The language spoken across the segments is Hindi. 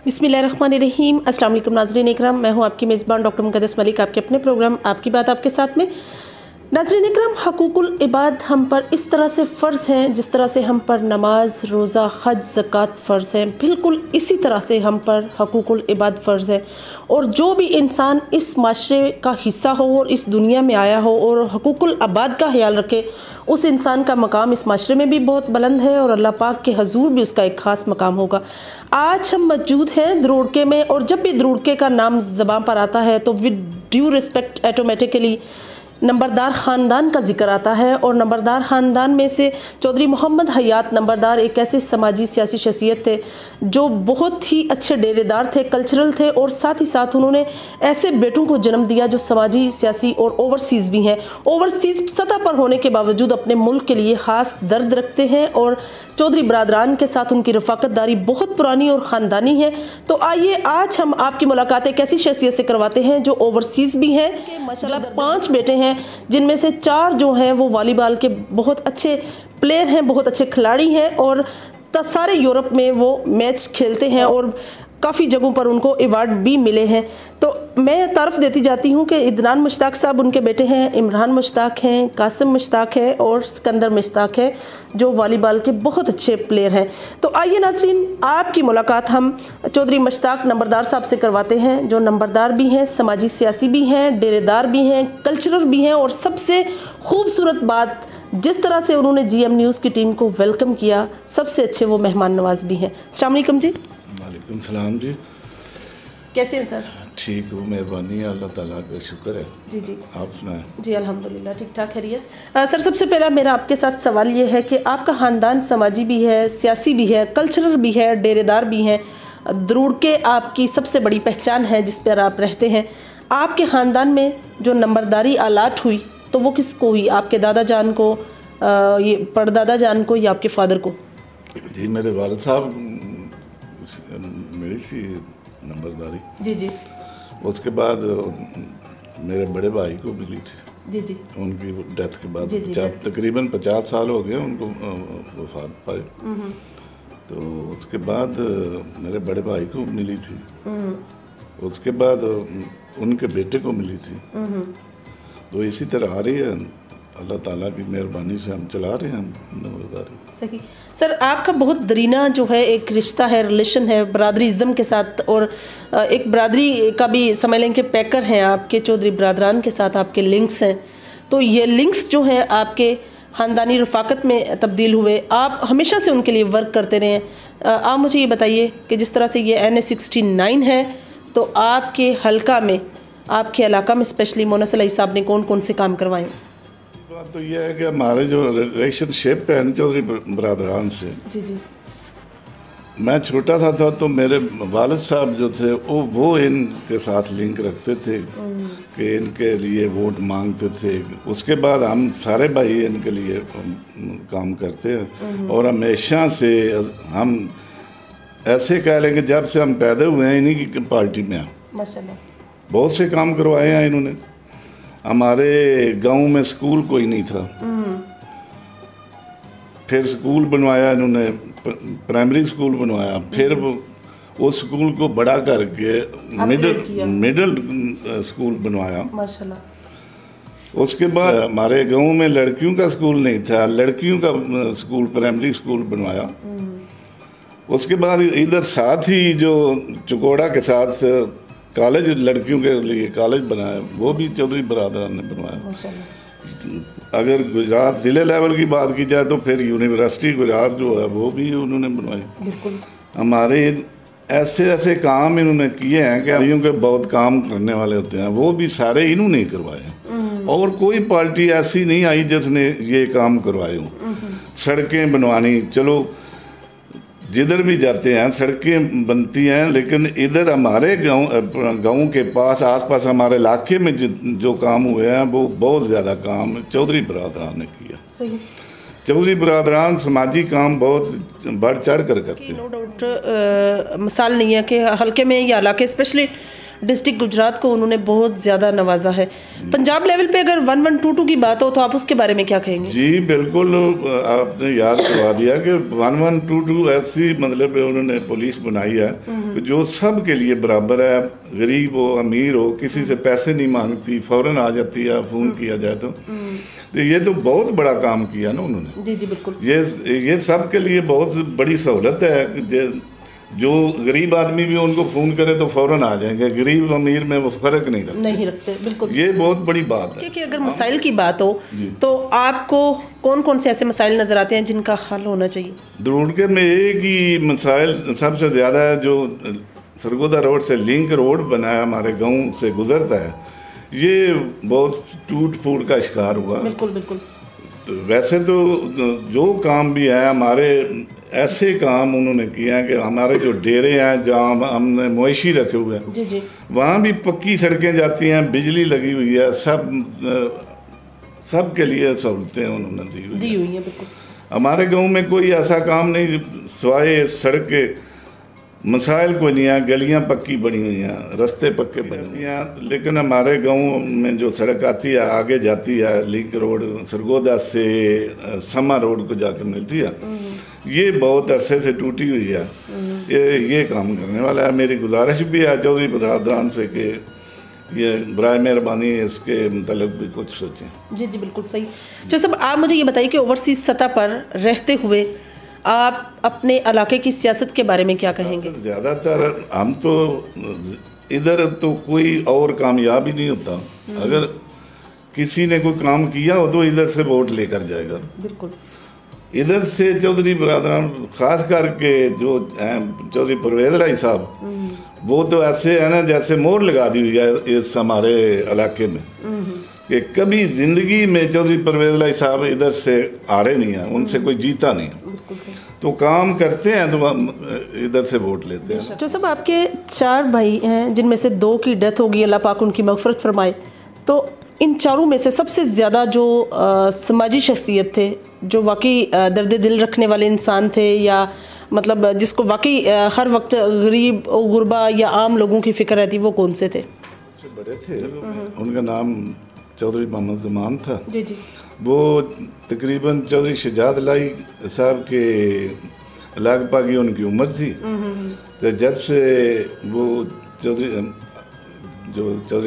बिस्मिल्लाहिर्रहमानिर्रहीम। अस्सलाम वालेकुम नाज़रीन इकराम, मैं हूं आपकी मेज़बान डॉक्टर मुक़द्दस मलिक, आपके अपने प्रोग्राम आपकी बात आपके साथ में। नाज़रीन इकराम, हकूकुल इबाद हम पर इस तरह से फ़र्ज़ हैं जिस तरह से हम पर नमाज, रोज़ा, हज, ज़कात फ़र्ज़ हैं, बिल्कुल इसी तरह से हम पर हकूकुल इबाद फ़र्ज़ है। और जो भी इंसान इस माशरे का हिस्सा हो और इस दुनिया में आया हो और हकूकुल इबाद का ख्याल रखे, उस इंसान का मकाम इस माशरे में भी बहुत बुलंद है और अल्लाह पाक के हजूर भी उसका एक ख़ास मकाम होगा। आज हम मौजूद हैं द्रुड़के में, और जब भी द्रुड़के का नाम ज़बान पर आता है तो विद ड्यू रिस्पेक्ट ऑटोमेटिकली नंबरदार ख़ानदान का जिक्र आता है। और नंबरदार ख़ानदान में से चौधरी मोहम्मद हयात नंबरदार एक ऐसे समाजी सियासी शख्सियत थे जो बहुत ही अच्छे डेरेदार थे, कल्चरल थे, और साथ ही साथ उन्होंने ऐसे बेटों को जन्म दिया जो समाजी, सियासी और ओवरसीज़ भी हैं। ओवरसीज़ सतह पर होने के बावजूद अपने मुल्क के लिए ख़ास दर्द रखते हैं और चौधरी बरादरान के साथ उनकी रफ़ाकतदारी बहुत पुरानी और ख़ानदानी है। तो आइए आज हम आपकी मुलाकात एक ऐसी शख्सियत से करवाते हैं जो ओवरसीज़ भी हैं। माशाल्लाह 5 बेटे हैं, जिनमें से 4 जो हैं वो वॉलीबॉल के बहुत अच्छे प्लेयर हैं, बहुत अच्छे खिलाड़ी हैं, और सारे यूरोप में वो मैच खेलते हैं और काफ़ी जगहों पर उनको अवार्ड भी मिले हैं। तो मैं तारफ़ देती जाती हूँ कि इदनान मुश्ताक साहब उनके बेटे हैं, इमरान मुश्ताक हैं, कासिम मुश्ताक हैं और सिकंदर मुश्ताक हैं जो वॉलीबॉल के बहुत अच्छे प्लेयर हैं। तो आइए नाज़रीन, आपकी मुलाकात हम चौधरी मुश्ताक नंबरदार साहब से करवाते हैं, जो नंबरदार भी हैं, समाजी सियासी भी हैं, डेरेदार भी हैं, कल्चरल भी हैं, और सबसे खूबसूरत बात जिस तरह से उन्होंने GM न्यूज़ की टीम को वेलकम किया, सबसे अच्छे वो मेहमान नवाज भी हैं। अस्सलाम वालेकुम जी। वालेकुम सलाम जी। कैसे हैं सर? ठीक हूँ, मेहरबानी है, अल्लाह ताला का शुक्र है। जी जी, आप सुनाएं? जी अल्हम्दुलिल्लाह ठीक ठाक खैरियत। सर, सबसे पहला मेरा आपके साथ सवाल ये है कि आपका ख़ानदान समाजी भी है, सियासी भी है, कल्चरल भी है, डेरेदार भी हैं। द्रुड़के आपकी सबसे बड़ी पहचान है जिस पर आप रहते हैं। आपके ख़ानदान में जो नंबरदारी आलाट हुई तो वो किसको हुई? आपके दादा जान को, ये परदादा जान को, या आपके फादर को? जी, मेरे वालिद साहब मिली थी नंबरदारी। जी जी। उसके बाद मेरे बड़े भाई को मिली थी। जी जी। उनकी डेथ के बाद जी, जी, तकरीबन 50 साल हो गए उनको वफात पाए। तो उसके बाद मेरे बड़े भाई को मिली थी, उसके बाद उनके बेटे को मिली थी। तो इसी तरह आ रही है, अल्लाह ताला की मेहरबानी से हम चला रहे हैं नंबरदारी। सही। सर, आपका बहुत दरीना जो है एक रिश्ता है, रिलेशन है बरादरीज़म के साथ, और एक बरादरी का भी समझ लें कि पैकर हैं आपके, चौधरी बरादरान के साथ आपके लिंक्स हैं। तो ये लिंक्स जो हैं आपके ख़ानदानी रफ़ाकत में तब्दील हुए, आप हमेशा से उनके लिए वर्क करते रहे हैं। आप मुझे ये बताइए कि जिस तरह से ये NA 69 है, तो आपके हलका में, आपके इलाका में स्पेशली मोना सलाई साहब ने कौन कौन से काम करवाए? बात तो यह है कि हमारे जो रिलेशनशिप है न चौधरी बरादरान से, जी जी, मैं छोटा था तो मेरे वालिद साहब जो थे वो इनके साथ लिंक रखते थे कि इनके लिए वोट मांगते थे। उसके बाद हम सारे भाई इनके लिए काम करते हैं, और हमेशा से हम ऐसे कह लेंगे जब से हम पैदा हुए हैं इन्हीं की पार्टी में हैं। माशाल्लाह, बहुत से काम करवाए हैं इन्होंने। हमारे गांव में स्कूल कोई नहीं था, फिर स्कूल बनवाया इन्होंने, प्राइमरी स्कूल बनवाया, फिर उस स्कूल को बड़ा करके मिडिल स्कूल बनवाया माशाल्लाह। उसके बाद हमारे गांव में लड़कियों का स्कूल नहीं था, लड़कियों का स्कूल, प्राइमरी स्कूल बनवाया। उसके बाद इधर साथ ही जो चकोड़ा के साथ कॉलेज, लड़कियों के लिए कॉलेज बनाया, वो भी चौधरी बरादरान ने बनवाया। अगर गुजरात ज़िले लेवल की बात की जाए तो फिर यूनिवर्सिटी गुजरात जो है वो भी उन्होंने बनवाई। बिल्कुल। हमारे ऐसे ऐसे काम इन्होंने किए हैं कि भाइयों के बहुत काम करने वाले होते हैं, वो भी सारे इन्होंने ही करवाए। और कोई पार्टी ऐसी नहीं आई जिसने ये काम करवाए हों। सड़कें बनवानी, चलो जिधर भी जाते हैं सड़कें बनती हैं, लेकिन इधर हमारे गाँव के पास, आसपास हमारे इलाके में जो काम हुए हैं वो बहुत ज़्यादा काम चौधरी बरादरान ने किया। सही। चौधरी बरादरान समाजी काम बहुत बढ़ चढ़ कर करते हैं। नो डाउट, मिसाल नहीं है कि हल्के में या इलाके स्पेशली डिस्ट्रिक्ट गुजरात को उन्होंने बहुत ज़्यादा नवाजा है। पंजाब लेवल पे अगर 1122 की बात हो तो आप उसके बारे में क्या कहेंगे? जी बिल्कुल, आपने याद करवा दिया कि 1122 ऐसी मतलब उन्होंने पुलिस बनाई है जो सब के लिए बराबर है, गरीब हो अमीर हो, किसी से पैसे नहीं मांगती, फौरन आ जाती है फ़ोन किया जाए तो ये तो बहुत बड़ा काम किया ना उन्होंने। जी जी बिल्कुल। ये सब के लिए बहुत बड़ी सहूलत है कि जो गरीब आदमी भी उनको फ़ोन करे तो फ़ौरन आ जाएंगे, गरीब अमीर में वो फ़र्क नहीं रखते। बिल्कुल, ये बहुत बड़ी बात है। क्योंकि अगर मसाइल की बात हो तो आपको कौन कौन से ऐसे मसाइल नज़र आते हैं जिनका हल होना चाहिए? द्रोड़के में एक ही मसाइल सबसे ज़्यादा है, जो सरगोदा रोड से लिंक रोड बना है, हमारे गाँव से गुजरता है, ये बहुत टूट फूट का शिकार हुआ। बिल्कुल बिल्कुल। तो वैसे तो जो काम भी है हमारे ऐसे काम उन्होंने किए हैं कि हमारे जो डेरे हैं जहाँ हमने मवेशी रखे हुए हैं जी जी, वहाँ भी पक्की सड़कें जाती हैं, बिजली लगी हुई है, सब के लिए सहूलतें उन्होंने दी हुई हैं। बिल्कुल। हमारे गांव में कोई ऐसा काम नहीं सिवाय सड़क के मसाइल कोई नहीं है, गलियां पक्की बनी हुई हैं, रास्ते पक्के बने हैं, लेकिन हमारे गांव में जो सड़क आती है आगे जाती है, लिंक रोड सरगोदा से समा रोड को जाकर मिलती है, ये बहुत अरसे से टूटी हुई है। ये काम करने वाला है। मेरी गुजारिश भी है चौधरी बरादरान से कि ये बराए मेहरबानी इसके मतलब भी कुछ सोचें। जी जी बिल्कुल सही। जो सब आप मुझे ये बताइए कि ओवरसीज़ सतह पर रहते हुए आप अपने इलाके की सियासत के बारे में क्या कहेंगे? ज़्यादातर हम तो इधर तो कोई और कामयाब ही नहीं होता, अगर किसी ने कोई काम किया हो तो इधर से वोट लेकर जाएगा। बिल्कुल। इधर से चौधरी बरादरान खास करके जो चौधरी परवेज राय साहब, वो तो ऐसे है ना जैसे मोहर लगा दी हुई है इस हमारे इलाके में कि कभी जिंदगी में चौधरी परवेज राय साहब इधर से आ रहे नहीं हैं, उनसे कोई जीता नहीं है, तो काम करते हैं तो इधर से वोट लेते हैं। जो सब आपके 4 भाई हैं जिनमें से 2 की डेथ होगी, अल्लाह पाक उनकी मगफरत फरमाए, तो इन चारों में से सबसे ज़्यादा जो समाजी शख्सियत थे, जो वाकई दर्द दिल रखने वाले इंसान थे, या मतलब जिसको वाकई हर वक्त गरीब और गुरबा या आम लोगों की फ़िक्र रहती, वो कौन से थे? बड़े थे, उनका नाम चौधरी मोहम्मद ज़मान था। जी जी। वो तकरीबन चौधरी शजाद लाई साहब के लगभग ही उनकी उम्र थी। तो जब से वो चौधरी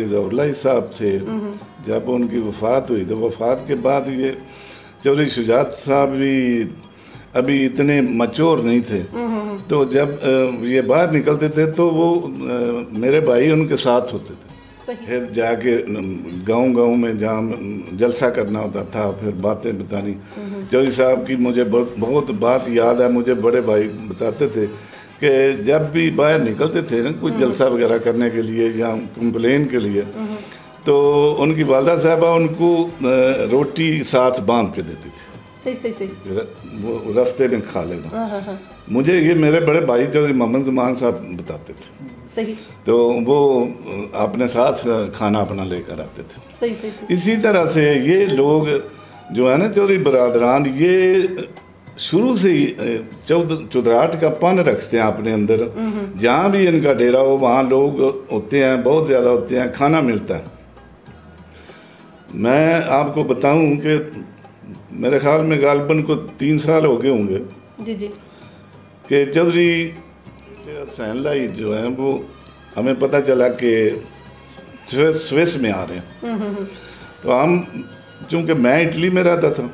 ज़फर लाई साहब थे, जब उनकी वफ़ात हुई तो वफ़ात के बाद ये चौधरी शजाद साहब भी अभी इतने मच्योर नहीं थे, तो जब ये बाहर निकलते थे तो वो मेरे भाई उनके साथ होते थे। फिर जाके गांव में जहाँ जलसा करना होता था, फिर बातें बतानी। चौधरी साहब की मुझे बहुत बात याद है, मुझे बड़े भाई बताते थे कि जब भी बाहर निकलते थे ना कुछ जलसा वगैरह करने के लिए या कंप्लेन के लिए, तो उनकी वालदा साहबा उनको रोटी साथ बांध के देती थी। सही वो रास्ते में खा लेना। मुझे ये मेरे बड़े भाई चौधरी मोहम्मद ज़मान साहब बताते थे। सही। तो वो अपने साथ खाना अपना लेकर आते थे। सही। इसी तरह से ये लोग जो है ना चौधरी बरादरान, ये शुरू से ही चौधराहट का पन रखते हैं अपने अंदर। जहाँ भी इनका डेरा हो वहाँ लोग होते हैं, बहुत ज़्यादा होते हैं, खाना मिलता है। मैं आपको बताऊं कि मेरे ख्याल में गालबन को 3 साल हो गए होंगे जी कि चौधरी हुसैन लाई जो है वो हमें पता चला कि स्विस में आ रहे हैं। तो हम, चूँकि मैं इटली में रहता था,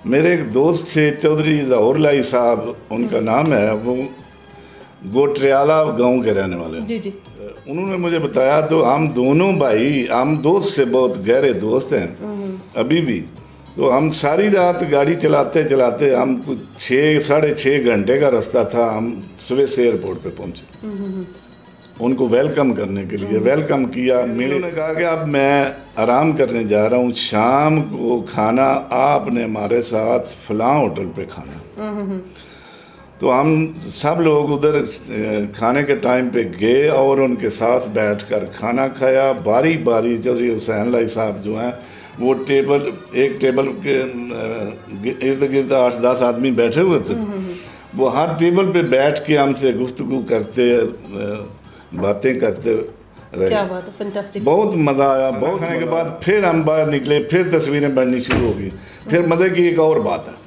मेरे एक दोस्त थे चौधरी ज़फर लाई साहब उनका नाम है, वो गोटरियाला गांव के रहने वाले हैं। जी। उन्होंने मुझे बताया, तो हम दोनों भाई, हम दोस्त से बहुत गहरे दोस्त हैं अभी भी। तो हम सारी रात गाड़ी चलाते चलाते हम कुछ 6-6.5 घंटे का रास्ता था, हम स्विस एयरपोर्ट पे पहुंचे उनको वेलकम करने के लिए। वेलकम किया, उन्होंने कहा कि अब मैं आराम करने जा रहा हूँ, शाम को खाना आपने हमारे साथ फलां होटल पे खाना। तो हम सब लोग उधर खाने के टाइम पे गए और उनके साथ बैठकर खाना खाया। बारी बारी चौधरी हुसैन लाई साहब जो हैं वो एक टेबल के इर्द गिर्द 8-10 आदमी बैठे हुए थे। वो हर टेबल पे बैठ के हमसे गुफ्तगू करते, बातें करते रहे। क्या बात है, फैंटास्टिक। बहुत मज़ा आया। बहुत खाने के बाद फिर हम बाहर निकले, फिर तस्वीरें बननी शुरू हो गई। फिर मज़े की एक और बात है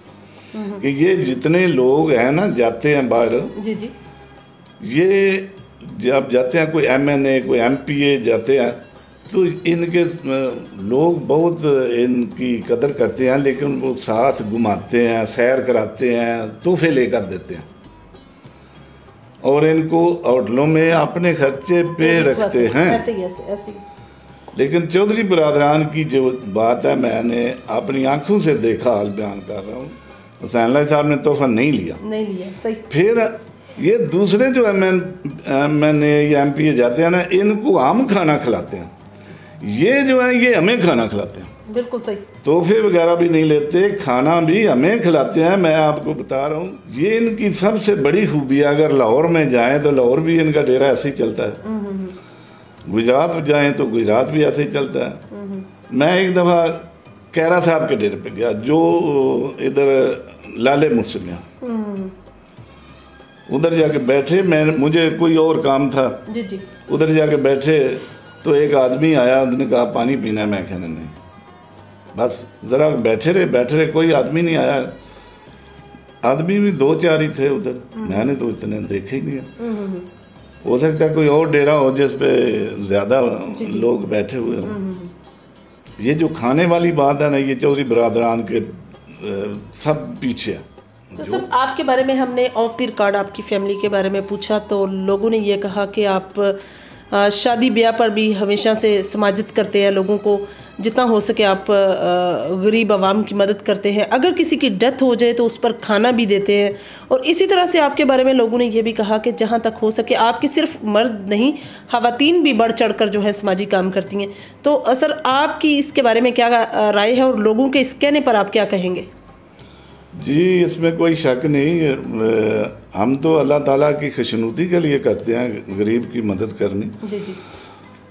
कि ये जितने लोग हैं ना जाते हैं बाहर, जी जी, ये जब जाते हैं, कोई MNA कोई MPA जाते हैं, तो इनके लोग बहुत इनकी कदर करते हैं, लेकिन वो साथ घुमाते हैं, सैर कराते हैं, तोहफे लेकर देते हैं और इनको होटलों में अपने खर्चे पे रखते हैं। ऐसे ही ऐसे ही। लेकिन चौधरी बरादरान की जो बात है, मैंने अपनी आंखों से देखा, हाल बयान कर रहा हूँ। हुसैन साहब ने तोहफा नहीं लिया, सही। फिर ये दूसरे जो MNA या MPA जाते हैं ना, इनको हम खाना खिलाते हैं, ये जो है ये हमें खाना खिलाते हैं। बिल्कुल सही। तोहफे वगैरह भी नहीं लेते, खाना भी हमें खिलाते हैं। मैं आपको बता रहा हूँ, ये इनकी सबसे बड़ी खूबी है। अगर लाहौर में जाएं तो लाहौर भी इनका डेरा ऐसे ही चलता है, गुजरात जाएं तो गुजरात भी ऐसे ही चलता है। मैं एक दफ़ा कैरा साहब के डेरे पे गया, जो इधर लाले मुसलिया, उधर जाके बैठे, मुझे कोई और काम था जी जी, उधर जाके बैठे तो एक आदमी आया, उसने कहा पानी पीना है। मैं कहने नहीं, बस ज़रा बैठे रहे, कोई आदमी नहीं आया। आदमी भी 2-4 ही थे उधर, मैंने तो इतने देखे ही नहीं। हो सकता है कोई और डेरा हो जिस पे ज़्यादा लोग बैठे हुए हों। ये जो खाने वाली बात है ना, ये चौधरी बरादरान के सब पीछे है। तो सर, आपके बारे में हमने ऑफ द रिकॉर्ड आपकी फैमिली के बारे में पूछा, तो लोगों ने ये कहा कि आप शादी ब्याह पर भी हमेशा से समाजित करते हैं, लोगों को जितना हो सके आप गरीब आवाम की मदद करते हैं, अगर किसी की डेथ हो जाए तो उस पर खाना भी देते हैं। और इसी तरह से आपके बारे में लोगों ने ये भी कहा कि जहाँ तक हो सके आपकी सिर्फ मर्द नहीं, ख़वातीन भी बढ़ चढ़ कर जो है समाजी काम करती हैं। तो सर, आपकी इसके बारे में क्या राय है और लोगों के इस कहने पर आप क्या कहेंगे? जी, इसमें कोई शक नहीं। हम तो अल्लाह ताला की खुशनुदी के लिए करते हैं, गरीब की मदद करनी। जी जी।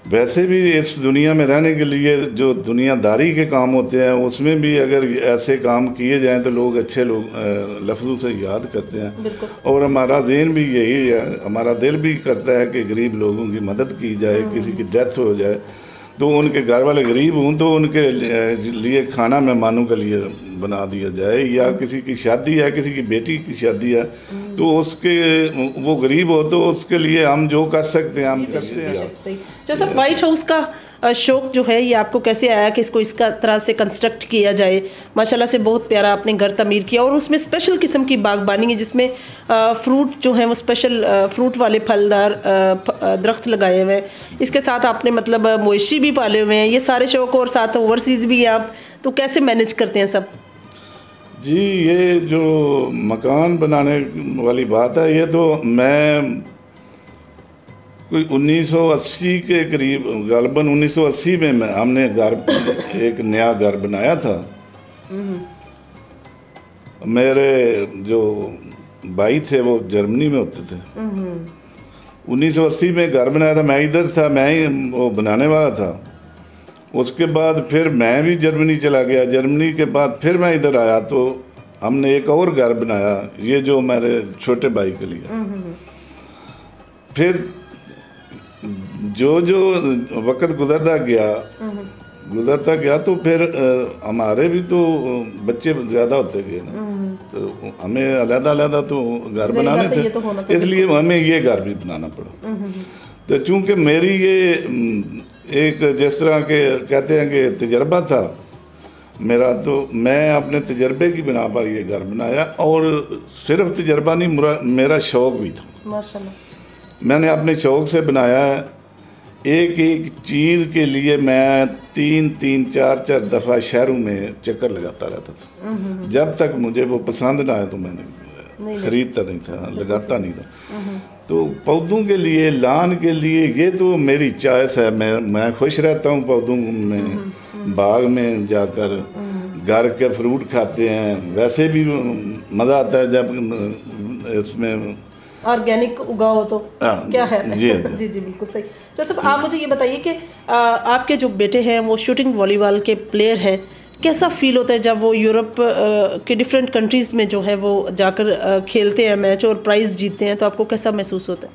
वैसे भी इस दुनिया में रहने के लिए जो दुनियादारी के काम होते हैं, उसमें भी अगर ऐसे काम किए जाएं तो लोग अच्छे लफ्ज़ों से याद करते हैं। और हमारा ज़हन भी यही है, हमारा दिल भी करता है कि गरीब लोगों की मदद की जाए। किसी की डेथ हो जाए तो उनके घर वाले गरीब हों तो उनके लिए खाना मेहमानों के लिए बना दिया जाए, या किसी की शादी है, किसी की बेटी की शादी है तो उसके वो गरीब हो तो उसके लिए हम जो कर सकते हैं हम करते हैं। जो सब व्हाइट हाउस का शौक जो है, ये आपको कैसे आया कि इसको इसका तरह से कंस्ट्रक्ट किया जाए? माशाल्लाह से बहुत प्यारा आपने घर तमीर किया और उसमें स्पेशल किस्म की बागबानी है, जिसमें फ्रूट जो है वो स्पेशल फ्रूट वाले फलदार दरख्त लगाए हुए हैं। इसके साथ आपने मतलब मवेशी भी पाले हुए हैं। ये सारे शौक और साथ ओवरसीज़ भी आप, तो कैसे मैनेज करते हैं सब? जी, ये जो मकान बनाने वाली बात है, ये तो मैं कोई 1980 के करीब, गालबन 1980 में हमने एक नया घर बनाया था। मेरे जो भाई थे वो जर्मनी में होते थे। 1980 में घर बनाया था, मैं इधर था, मैं ही वो बनाने वाला था। उसके बाद फिर मैं भी जर्मनी चला गया। जर्मनी के बाद फिर मैं इधर आया तो हमने एक और घर बनाया, ये जो मेरे छोटे भाई के लिए। फिर जो वक्त गुजरता गया तो फिर हमारे भी तो बच्चे ज़्यादा होते गए ना, तो हमें अलग-अलग तो घर बनाने थे, इसलिए हमें ये घर भी बनाना पड़ा। तो चूँकि मेरी ये एक जिस तरह के कहते हैं कि तजर्बा था मेरा, तो मैं अपने तजर्बे की बिना पर ये घर बनाया। और सिर्फ तजर्बा नहीं, मेरा शौक़ भी था। माशाल्लाह। मैंने अपने शौक़ से बनाया है। एक एक चीज़ के लिए मैं 3-3, 4-4 दफ़ा शहरों में चक्कर लगाता रहता था। जब तक मुझे वो पसंद ना आए तो मैंने ख़रीदता नहीं था, लगाता नहीं था। तो पौधों के लिए, लान के लिए, ये तो मेरी चॉइस है। मैं खुश रहता हूँ पौधों में, बाग में जाकर। घर के फ्रूट खाते हैं, वैसे भी मज़ा आता है जब इसमें ऑर्गेनिक उगाओ तो क्या है। जी जी जी, बिल्कुल सही। तो सब आप मुझे ये बताइए कि आपके जो बेटे हैं वो शूटिंग वॉलीबॉल के प्लेयर हैं, कैसा फील होता है जब वो यूरोप के डिफरेंट कंट्रीज़ में जो है वो जाकर खेलते हैं मैच और प्राइज़ जीतते हैं, तो आपको कैसा महसूस होता है?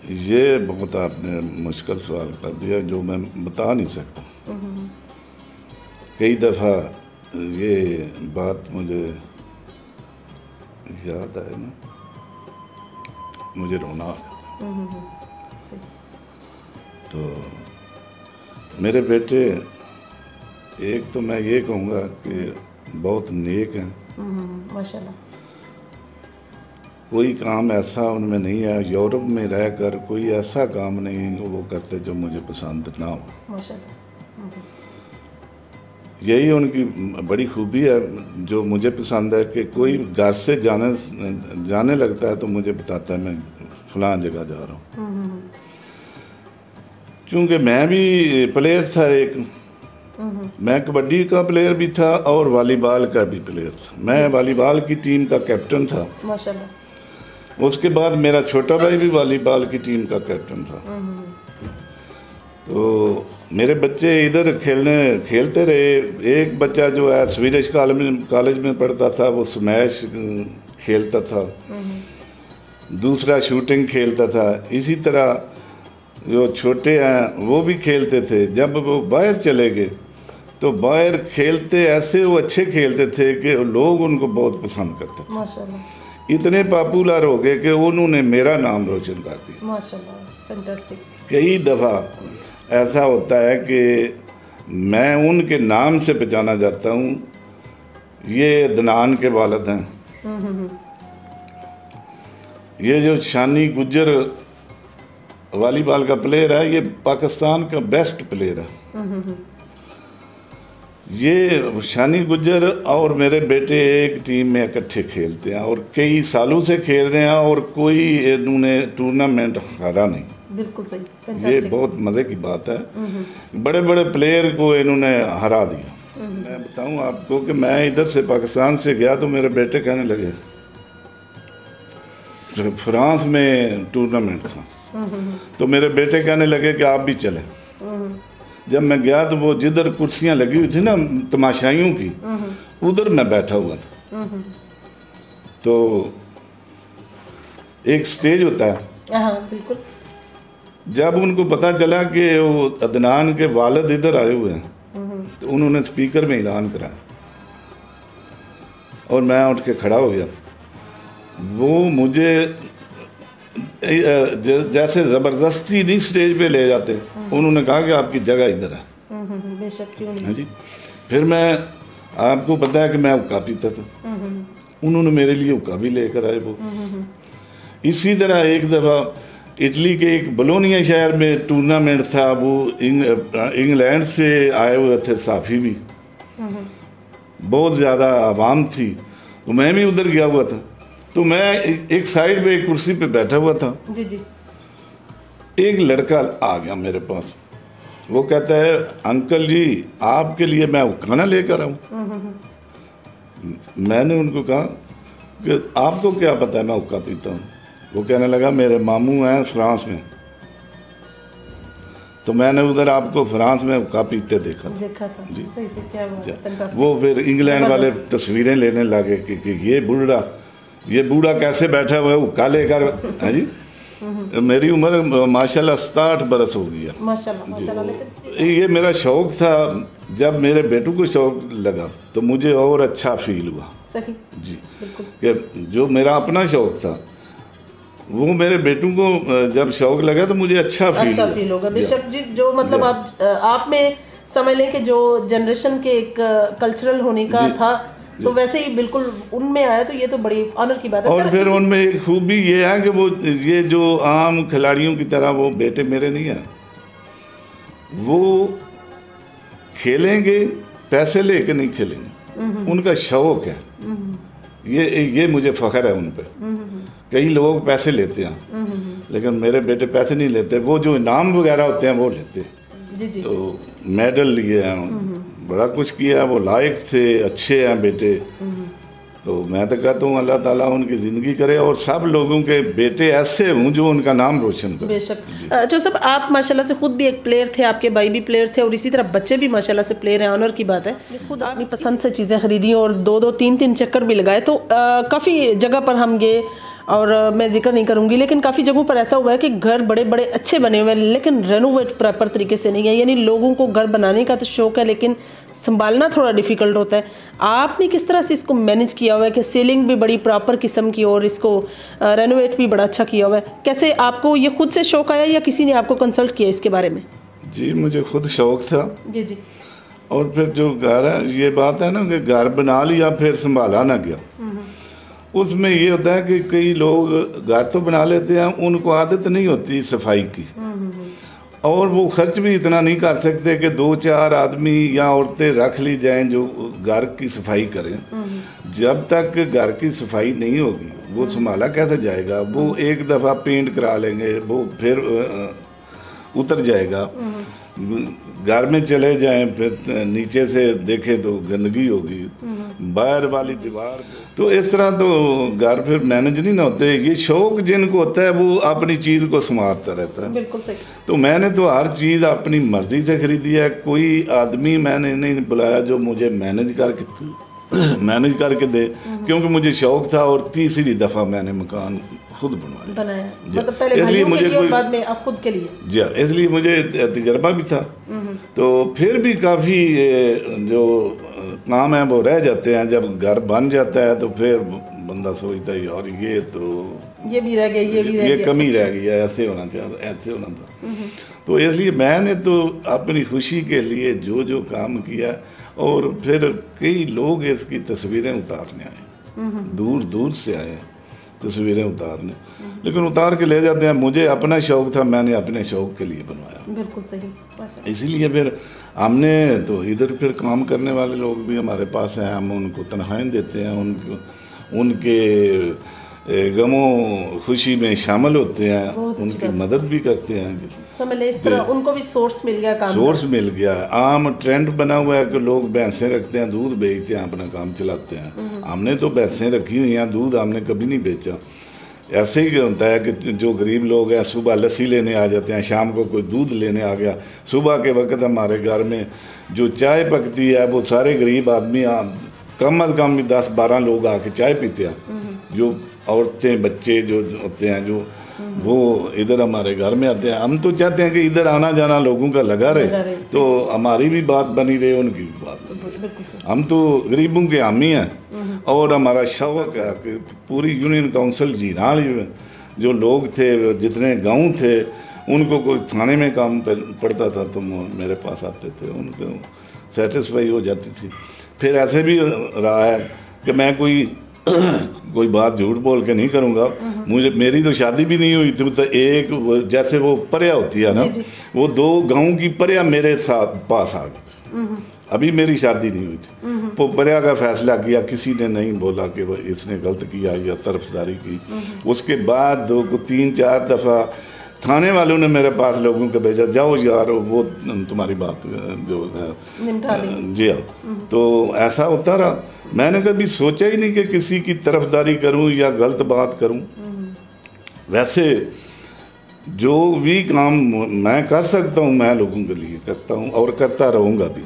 ये बहुत आपने मुश्किल सवाल कर दिया जो मैं बता नहीं सकता। कई दफ़ा ये बात मुझे याद आए ना, मुझे रोना आ जाता। तो मेरे बेटे, एक तो मैं ये कहूँगा कि बहुत नेक हैं माशाल्लाह। कोई काम ऐसा उनमें नहीं है, यूरोप में रहकर कोई ऐसा काम नहीं वो करते जो मुझे पसंद ना हो माशाल्लाह। यही उनकी बड़ी खूबी है जो मुझे पसंद है कि कोई घर से जाने लगता है तो मुझे बताता है मैं फलां जगह जा रहा हूँ। क्योंकि मैं भी प्लेयर था एक, मैं कबड्डी का प्लेयर भी था और वॉलीबॉल का भी प्लेयर था। मैं वॉलीबॉल की टीम का कैप्टन था माशाल्लाह। उसके बाद मेरा छोटा भाई भी वॉलीबॉल की टीम का कैप्टन था। तो मेरे बच्चे इधर खेलते रहे। एक बच्चा जो है स्वीडिश कॉलेज में पढ़ता था, वो स्मैश खेलता था, दूसरा शूटिंग खेलता था। इसी तरह जो छोटे हैं वो भी खेलते थे। जब वो बाहर चले गए तो बाहर खेलते ऐसे वो अच्छे खेलते थे कि लोग उनको बहुत पसंद करते थे। माशाल्लाह। इतने पॉपुलर हो गए कि उन्होंने मेरा नाम रोशन कर दिया। माशाल्लाह, फैंटास्टिक। कई दफ़ा ऐसा होता है कि मैं उनके नाम से पहचाना जाता हूँ। ये अदनान के वालिद हैं। ये जो शानी गुज्जर वॉलीबॉल का प्लेयर है, ये पाकिस्तान का बेस्ट प्लेयर है। ये शानी गुज्जर और मेरे बेटे एक टीम में इकट्ठे खेलते हैं और कई सालों से खेल रहे हैं और कोई इन्होंने टूर्नामेंट हारा नहीं। बिल्कुल सही, ये फैंटास्टिक। बहुत मज़े की बात है। बड़े बड़े प्लेयर को इन्होंने हरा दिया। मैं बताऊं आपको कि मैं इधर से पाकिस्तान से गया तो मेरे बेटे कहने लगे, फ्रांस में टूर्नामेंट था तो मेरे बेटे कहने लगे कि आप भी चले। जब मैं गया तो वो जिधर कुर्सियां लगी हुई थी ना तमाशाइयों की, उधर मैं बैठा हुआ था। तो एक स्टेज होता है, हाँ बिल्कुल। जब उनको पता चला कि वो अदनान के वालिद इधर आए हुए हैं तो उन्होंने स्पीकर में ऐलान कराया और मैं उठ के खड़ा हो गया। वो मुझे जैसे ज़बरदस्ती नहीं स्टेज पे ले जाते, उन्होंने कहा कि आपकी जगह इधर है। बेशक, क्यों नहीं। हाँ जी। फिर मैं, आपको पता है कि मैं हुक्का पीता था, उन्होंने मेरे लिए हुक्का भी लेकर आए वो। इसी तरह एक दफ़ा इटली के एक बोलोनिया शहर में टूर्नामेंट था, वो इंग्लैंड से आए हुए थे साफ़ी भी, बहुत ज़्यादा आवाम थी, तो मैं भी उधर गया हुआ था। तो मैं एक साइड पे एक कुर्सी पे बैठा हुआ था। जी जी। एक लड़का आ गया मेरे पास, वो कहता है अंकल जी आपके लिए मैं खाना लेकर आऊँ। मैंने उनको कहा कि आपको क्या पता है मैं हुक्का पीता हूँ। वो कहने लगा मेरे मामू हैं फ्रांस में, तो मैंने उधर आपको फ्रांस में हुक्का पीते देखा था। जी सही से, क्या बात है। वो फिर इंग्लैंड वाले तस्वीरें लेने लगे कि ये बूढ़ा कैसे बैठा हुआ है हुक्का लेकर। हाँ जी। मेरी उम्र माशाल्लाह 67 बरस हो गई है। माशाल्लाह। ये मेरा शौक़ था। जब मेरे बेटू को शौक़ लगा तो मुझे और अच्छा फील हुआ। सही जी, कि जो मेरा अपना शौक़ था वो मेरे बेटू को जब शौक़ लगा तो मुझे अच्छा फील होगा। बेशक जी, जो मतलब आप में समझ लें कि जो जनरेशन के एक कल्चरल होने का था, तो वैसे ही बिल्कुल उनमें आया, तो ये तो बड़ी ऑनर की बात है। और फिर उनमें एक खूबी ये है कि वो ये जो आम खिलाड़ियों की तरह वो बेटे मेरे नहीं हैं, वो खेलेंगे पैसे लेके नहीं खेलेंगे, उनका शौक़ है। ये मुझे फ़ख्र है उन पे। कई लोग पैसे लेते हैं लेकिन मेरे बेटे पैसे नहीं लेते, वो जो इनाम वगैरह होते हैं वो लेते हैं। जी जी। तो मेडल लिए हैं, बड़ा कुछ किया है, वो लायक थे, अच्छे हैं बेटे। तो मैं तो कहता हूँ अल्लाह ताला उनकी ज़िंदगी करे और सब लोगों के बेटे ऐसे हों जो उनका नाम रोशन करें। बेशक। जो सब आप माशाल्लाह से खुद भी एक प्लेयर थे, आपके भाई भी प्लेयर थे और इसी तरह बच्चे भी माशाल्लाह से प्लेयर हैं, ऑनर की बात है। खुद अपनी पसंद से चीज़ें खरीदी और 2-2 3-3 चक्कर भी लगाए, तो काफ़ी जगह पर हम गए और मैं जिक्र नहीं करूंगी, लेकिन काफ़ी जगहों पर ऐसा हुआ है कि घर बड़े बड़े अच्छे बने हुए हैं लेकिन रेनोवेट प्रॉपर तरीके से नहीं है। यानी लोगों को घर बनाने का तो शौक है लेकिन संभालना थोड़ा डिफ़िकल्ट होता है। आपने किस तरह से इसको मैनेज किया हुआ है कि सीलिंग भी बड़ी प्रॉपर किस्म की और इसको रेनोवेट भी बड़ा अच्छा किया हुआ है? कैसे आपको ये खुद से शौक आया या किसी ने आपको कंसल्ट किया इसके बारे में? जी, मुझे खुद शौक था। जी जी। और फिर जो घर है, ये बात है ना कि घर बना लिया फिर संभाला ना गया। उसमें ये होता है कि कई लोग घर तो बना लेते हैं, उनको आदत नहीं होती सफाई की, और वो खर्च भी इतना नहीं कर सकते कि 2-4 आदमी या औरतें रख ली जाएं जो घर की सफाई करें। जब तक घर की सफाई नहीं होगी वो संभाला कैसे जाएगा? वो एक दफ़ा पेंट करा लेंगे, वो फिर उतर जाएगा। घर में चले जाएं फिर नीचे से देखें तो गंदगी होगी, बाहर वाली दीवार। तो इस तरह तो घर फिर मैनेज नहीं ना होते। ये शौक जिनको होता है वो अपनी चीज़ को संभालता रहता है। बिल्कुल सही। तो मैंने तो हर चीज़ अपनी मर्जी से खरीदी है। कोई आदमी मैंने नहीं बुलाया जो मुझे मैनेज करके दे, क्योंकि मुझे शौक था। और तीसरी दफ़ा मैंने मकान खुद बनाया। मतलब पहले भाइयों के लिए और बाद में आप खुद के लिए? जी, इसलिए मुझे तजर्बा भी था। तो फिर भी काफ़ी जो काम है वो रह जाते हैं। जब घर बन जाता है तो फिर बंदा सोचता है यार ये भी रह गया, ये कमी रह गई है, ऐसे होना था। तो इसलिए मैंने तो अपनी खुशी के लिए जो काम किया। और फिर कई लोग इसकी तस्वीरें उतारने आए, दूर दूर से आए तस्वीरें उतारने, लेकिन उतार के ले जाते हैं। मुझे अपना शौक था, मैंने अपने शौक के लिए बनवाया। बिल्कुल सही। इसीलिए फिर हमने तो इधर फिर काम करने वाले लोग भी हमारे पास हैं, हम उनको तनख्वाहें देते हैं, उनके गमों खुशी में शामिल होते हैं, उनकी मदद भी करते हैं। समझ ले इस तरह उनको भी सोर्स मिल गया, काम सोर्स मिल गया। आम ट्रेंड बना हुआ है कि लोग भैंसें रखते हैं, दूध बेचते हैं, अपना काम चलाते हैं। हमने तो भैंसें रखी हुई हैं, दूध हमने कभी नहीं बेचा। ऐसे ही होता है कि जो गरीब लोग हैं सुबह लस्सी लेने आ जाते हैं, शाम को कोई दूध लेने आ गया। सुबह के वक्त हमारे घर में जो चाय पकती है वो सारे गरीब आदमी कम अज़ कम 10-12 लोग आके चाय पीते हैं। जो औरतें बच्चे जो होते हैं जो वो इधर हमारे घर में आते हैं। हम तो चाहते हैं कि इधर आना जाना लोगों का लगा रहे, तो हमारी भी बात बनी रहे, उनकी भी बात। हम तो गरीबों के हामी हैं। और हमारा शौक है कि पूरी यूनियन काउंसिल जीराल जो लोग थे, जितने गाँव थे, उनको कोई थाने में काम पड़ता था तो मेरे पास आते थे, उनको सेटिस्फाई हो जाती थी। फिर ऐसे भी रहा है कि मैं कोई बात झूठ बोल के नहीं करूँगा। मेरी तो शादी भी नहीं हुई थी। तो एक जैसे वो पर्या होती है ना, वो 2 गाँव की पर्या मेरे साथ पास आ गई थी। अभी मेरी शादी नहीं हुई थी। वो पर्या का फैसला किया, किसी ने नहीं बोला कि वो इसने गलत किया या तरफदारी की। उसके बाद 3-4 दफ़ा थाने वालों ने मेरे पास लोगों को भेजा, जाओ यार वो तुम्हारी बात जो है जी हाँ। तो ऐसा होता रहा। मैंने कभी सोचा ही नहीं कि किसी की तरफदारी करूं या गलत बात करूं। वैसे जो भी काम मैं कर सकता हूं मैं लोगों के लिए करता हूं और करता रहूँगा भी,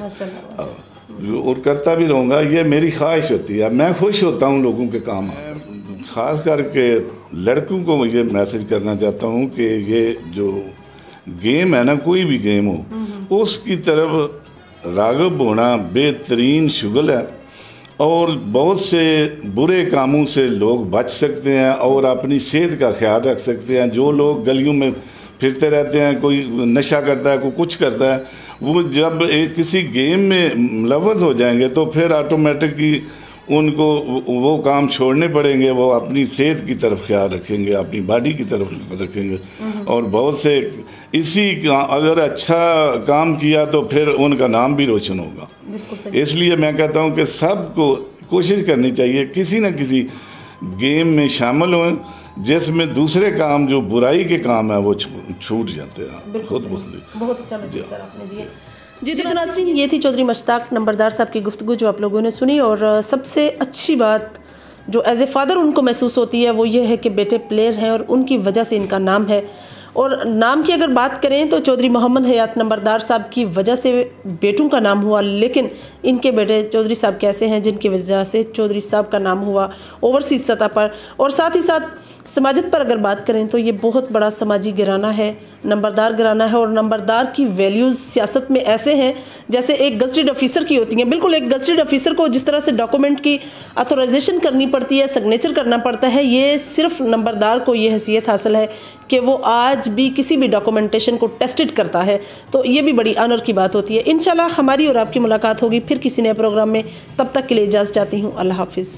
और करता भी रहूँगा। ये मेरी ख्वाहिश होती है। मैं खुश होता हूं लोगों के काम। ख़ास करके लड़कों को ये मैसेज करना चाहता हूँ कि ये जो गेम है ना, कोई भी गेम हो, उसकी तरफ राग़िब होना बेहतरीन शुगल है। और बहुत से बुरे कामों से लोग बच सकते हैं और अपनी सेहत का ख्याल रख सकते हैं। जो लोग गलियों में फिरते रहते हैं, कोई नशा करता है, कोई कुछ करता है, वो जब किसी गेम में मुलव्वस हो जाएंगे तो फिर ऑटोमेटिकली उनको वो काम छोड़ने पड़ेंगे। वो अपनी सेहत की तरफ ख्याल रखेंगे, अपनी बॉडी की तरफ रखेंगे। और बहुत से अगर अच्छा काम किया तो फिर उनका नाम भी रोशन होगा। इसलिए मैं कहता हूँ कि सबको कोशिश करनी चाहिए किसी न किसी गेम में शामिल हों जिसमें दूसरे काम जो बुराई के काम है वो छूट जाते हैं। बहुत अच्छा मैसेज सर आपने दिया। जी तो नाज़रीन, ये थी चौधरी मुश्ताक नंबरदार साहब की गुफ्तगू जो आप लोगों ने सुनी। और सबसे अच्छी बात जो एज ए फादर उनको महसूस होती है वो ये है कि बेटे प्लेयर हैं और उनकी वजह से इनका नाम है। और नाम की अगर बात करें तो चौधरी मोहम्मद हयात नंबरदार साहब की वजह से बेटों का नाम हुआ, लेकिन इनके बेटे चौधरी साहब कैसे हैं, जिनकी वजह से चौधरी साहब का नाम हुआ ओवरसीज़ सतह पर। और साथ ही साथ समाजत पर अगर बात करें तो ये बहुत बड़ा समाजी घराना है, नंबरदार घराना है। और नंबरदार की वैल्यूज़ सियासत में ऐसे हैं जैसे एक गज़टेड ऑफिसर की होती हैं। बिल्कुल एक गज़टेड ऑफिसर को जिस तरह से डॉक्यूमेंट की ऑथोराइजेशन करनी पड़ती है, सिग्नेचर करना पड़ता है, ये सिर्फ नंबरदार को ये हैसियत हासिल है कि वो आज भी किसी भी डॉक्यूमेंटेशन को टेस्टेड करता है। तो ये भी बड़ी ऑनर की बात होती है। इंशाल्लाह हमारी और आपकी मुलाकात होगी फिर किसी नए प्रोग्राम में। तब तक के लिए इजाज़त चाहती हूँ। अल्लाह हाफिज़।